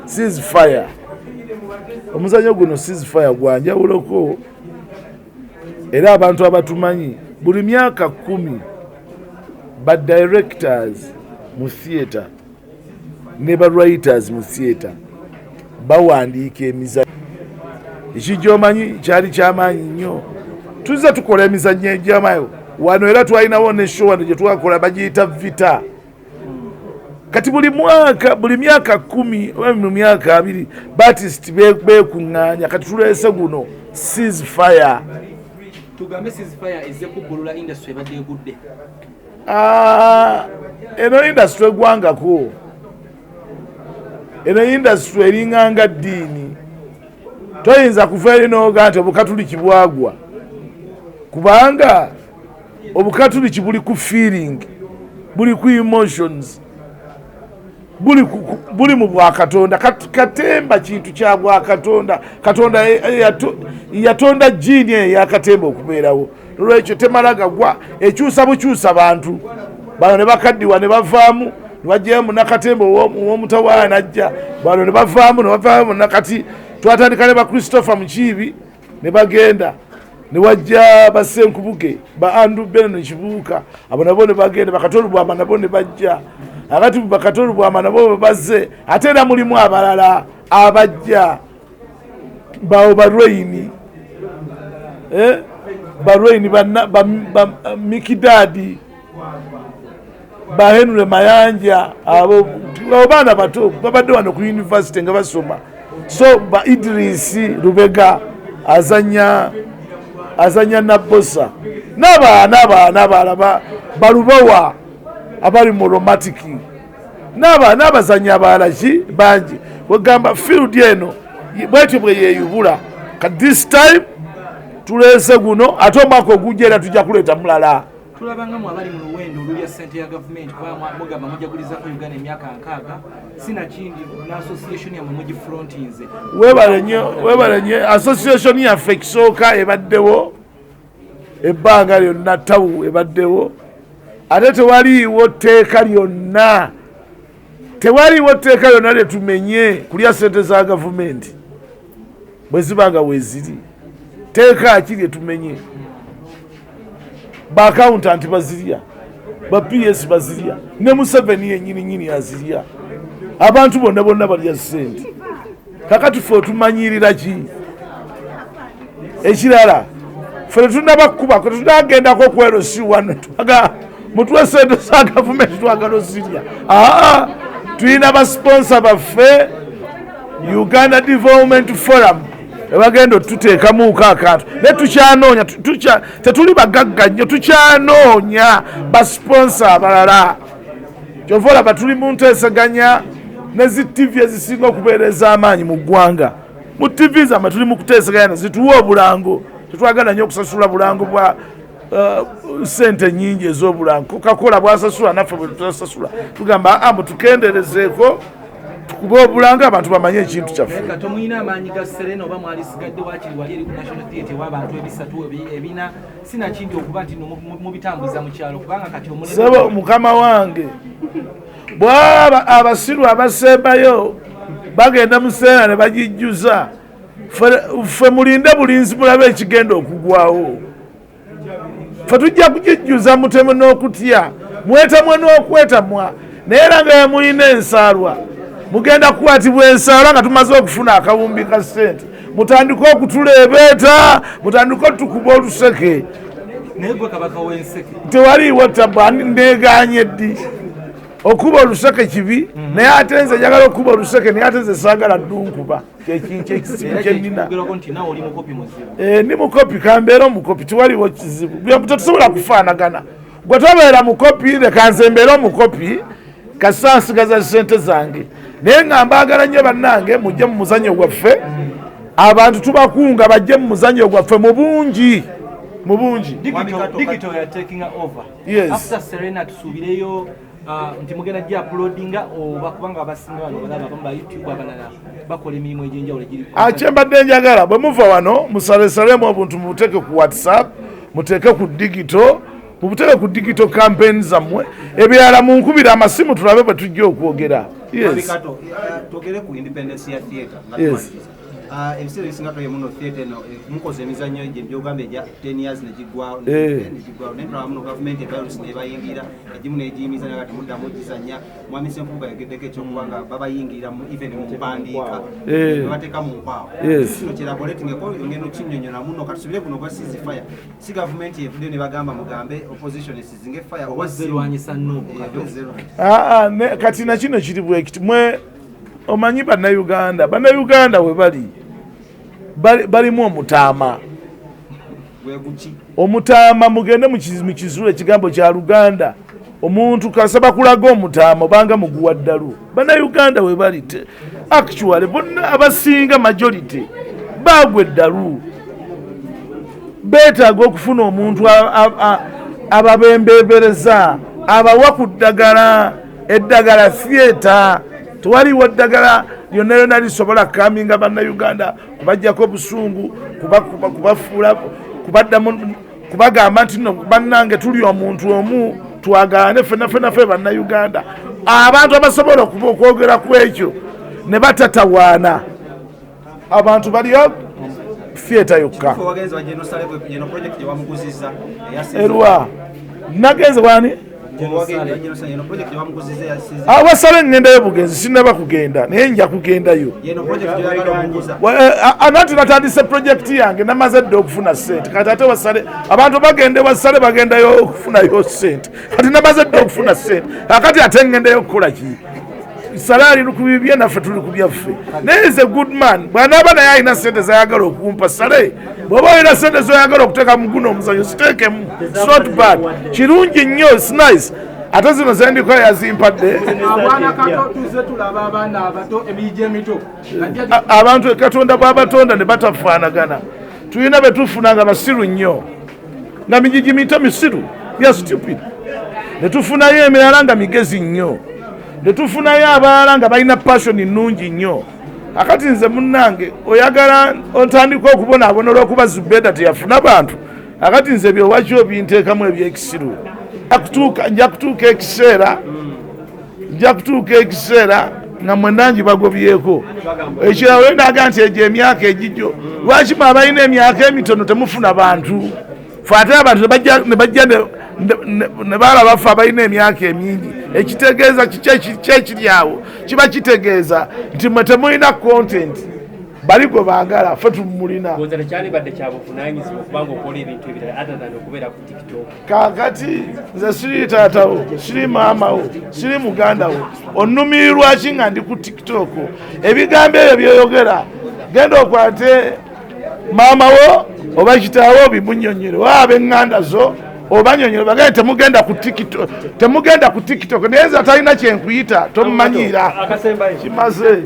ceasefire omuzanyo guno ceasefire gwanjawuloko era abantu abatumanyi buli myaka 10 ba directors mu theatre ne ba writers mu theatre bawandiika emizanyo ekijoomanyi kyali kyamaanyi nnyo tuzza tukola emizannyo egyamayo wano era twalinawo ne show wano gye twakola bagiyita vita kati buli myaka 10 mu myaka 2 batist beekuŋŋaanya kati tuleese guno ceasefire tugambe ceasefire ezze kubbulula industry ebadde egudde eno industry egwangako eno industry eringanga ddiini toyinza kuva eri n'oga nti obukatuliki bwagwa kubanga obukatuliki buli ku feeling buli ku emotions buli mu bwakatonda katemba kintu kya bwakatonda katonda yatonda jiini eyo yakatemba okubeerawo olwekyo temala gagwa ekyusa bukyusa bantu bano ne bakaddiwa ne bavaamu ne bajjamu nakatemba ow'omutawaana ajja bano ne bavaamu nakati twatandika ne ba Christopher Mukiibi ne bagenda ne wajja basenkubuge ba Andrew Beno Kibuuka abo nabo ne bagenda bakatolu bwama nabo ne bajja akati bakatolu bwama nabo bazze ate era mulimu abalala abajja bawo barweini barweini ba Mikidadi ba Henry Mayanja abo baana bato babadde wano ku university nga basoma so ba Idris Rubega azanya Nabosa n'abaana balubawa abali mu romantic n'abazanyi abalaki bangi wegamba field eno bwetyo bwe yeyubula kati this time tuleese guno ate omwaka ogujja era tujja kuleeta mulala tulabangamu abali mu luwendo olulya ssente ya gavumenti kuba mugamba mujagulizaako Uganda emyaka 6 sina kindi n'association yammwe mugifrontinze webale nnyo association yaffe ekisooka ebaddewo ebbanga lyonna tawu ebaddewo ate tewaliiwo tteeka lyonna lyetumenye kulya ssente za gavumenti bwe zibanga weziri tteeka ki lyetumenye ba accountant bazirya ba PS bazirya ne Museveni yennyini azirya abantu bonna balya ssente kakati ffe otumanyirira ki ekirala ffe tunabakkuba tunagendako kwerosi wano twaga mutwe ssente za gavumenti twagala ozirya tulina basponsa baffe Uganda Development Forum ebagenda otuteekamuuko akantu ne tukyanoonya tetuli bagagga nnyo tukyanoonya basponsa abalala kyova olaba tuli mu nteesaganya ne zi TV ezisinga okubeera ez'amaanyi mu ggwanga mu TV zammwe tuli mu kuteesaganya zituwa obulango tetwagala nnyo okusasula bulango bwa ssente nnyingi ez'obulango Coca-Cola bwasasula naffe bwe tutasasula tugamba mutukenderezeeko kuba obulango abantu bamanye ekintu kyaffe Kato muyina amaanyi ga Serena oba mwali sigadde wakiri wali eri ku National Theatre w'abantu ebisatu ebina sina kindi okuba nti mubitambuza mu kyalo kubanga kati sebo mukama wange bwaba abasiru abasembayo bagenda mu Serena ne bagijjuza ffe mulinde bulinzi mulabe ekigenda okugwawo ffe tujja kugijjuza mutemu n'okutya mwetamwe n'okwetamwa naye era nga mulina ensaalwa mugenda kukwatibwa ensaalwa nga tumaze okufuna akawumbi ka ssente mutandike okutuleebeeta mutandike otukuba oluseke naye gwe kabaka w'enseke tewaliiwo tabba ndeeganye ddi okuba oluseke kibi naye ate nze njagala okuba oluseke naye ate nze saagala ddunkuba kyekisibu kyennina ndi mukopi kambeera omukopi tewaliiwo kizibu tetusobola kufaanagana gwe tobeera mukopi leka nze mbeera omukopi kasita nsigaza ssente zange naye nga mbaagala nnyo bannange mujje mu muzannyo gwaffe abantu tubakunga bajje mu muzannyo gwaffe mu bungi Digital ya taking over. Yes. After Serena tusubireyo nti mugenda gya uploadinga oba kubanga abasinga wano balaba bamba YouTube abalala bakola emirimu egy'enjawulo egiri. Kyembadde njagala bwe muva wano musalesalemu obuntu mubuteeke ku WhatsApp muteeke ku digital mubuteeke ku digital campaign zammwe ebirala munkubira amasimu tulabe bwe tujja okwogera. Yes. Kato, togere ku independence ya theater. Yes. Ebiseera ebisinga toye muno theatre eno mukoze emizannyo gye byogamba ejja 10 years negigwawo netulaba muno gavumenti evirus nebayingira egimu negiyimiza naye kati muddamu gizannya mwami Senfuga yageddeko ekyokubanga babayingira even mu mpandiika nebateeka mu nkwawo kino kyeraboletingeko ngendo kinnyonnyola muno kati subire kuno kwa ceasefire si gavumenti evudde ne bagamba mugambe opposition esizinge fire owazerwanyisa nnubu kati na kino kiri bwekiti mwe omanyi bannayuganda we balimu omutaama mugende mu kizuula ekigambo kya Luganda omuntu kasaba kulaga omutaama obanga muguwa ddalu bannayuganda we bali actually bonna abasinga majority bagwa eddalu beetaaga okufuna omuntu ababembeebereza abawa ku eddagala theatre tewaliwo eddagala lyonna lyonna lisobola kaminga bannayuganda kubajjako obusungu kubafuula kubagamba nti no bannange tuli omuntu omu twagaane ffenaffe bannayuganda abantu abasobola okwogera ku ekyo ne batatawaana abantu baliyo theatre yokka erwa nagenze wani awasala ngendayo bugenzi sinaba kugenda naye nja kugendayo anati natandise projekiti yange namaze dde okufuna sente kati ate wasale abantu bagende wasale bagendayo okufunayo sente kati namaze dde okufuna sente akati ate ngendayo okukola ki salaari lukubibye naffe tuli ku byaffe naye is a good man bw'anaaba naye alina sente zayagala okumpa sale bw'oba olina sente zoyagala okuteeka mu guno omuzanyo ziteekemu not bad kirungi nnyo is nice ate zino zendiko yazimpadde abantu Katonda bw'abatonda ne batafaanagana tulina be tufuna nga basiru nnyo nga mijiji mito misiru ya stupid ne tufunayo emirala nga migezi nnyo ne tufunayo abalala nga balina passion nnungi nnyo akati nze munnange oyagala ontandika okubonaabona olw'okuba Zubeda teyafuna bantu akati nze byowakyo binteekamu ebyekisiru nja kutuuka ekiseera nga mwenangi bagobyeko ekirala ndaga nti egyo emyaka egijjo lwaki mwe abalina emyaka emitono temufuna bantu fe ate abantu ne bajja ne balaba ffe abalina emyaka emingi ekitegeeza kyekiri awo kiba kitegeeza nti mwe temulina content bali gwe baagala ffe tumulina kakati nze siri taatawo siri maamawo siri mugandawo onnumirirwa ki nga ndi ku tiktok ebigambo ebyo byoyogera genda okwate maamawo oba kitaawo obimunnyonnyere oba ab'eŋŋanda zo obanyonyere bagende temugenda ku tiktok naye nze atalina kyenkuyita tomumanyiira kimaze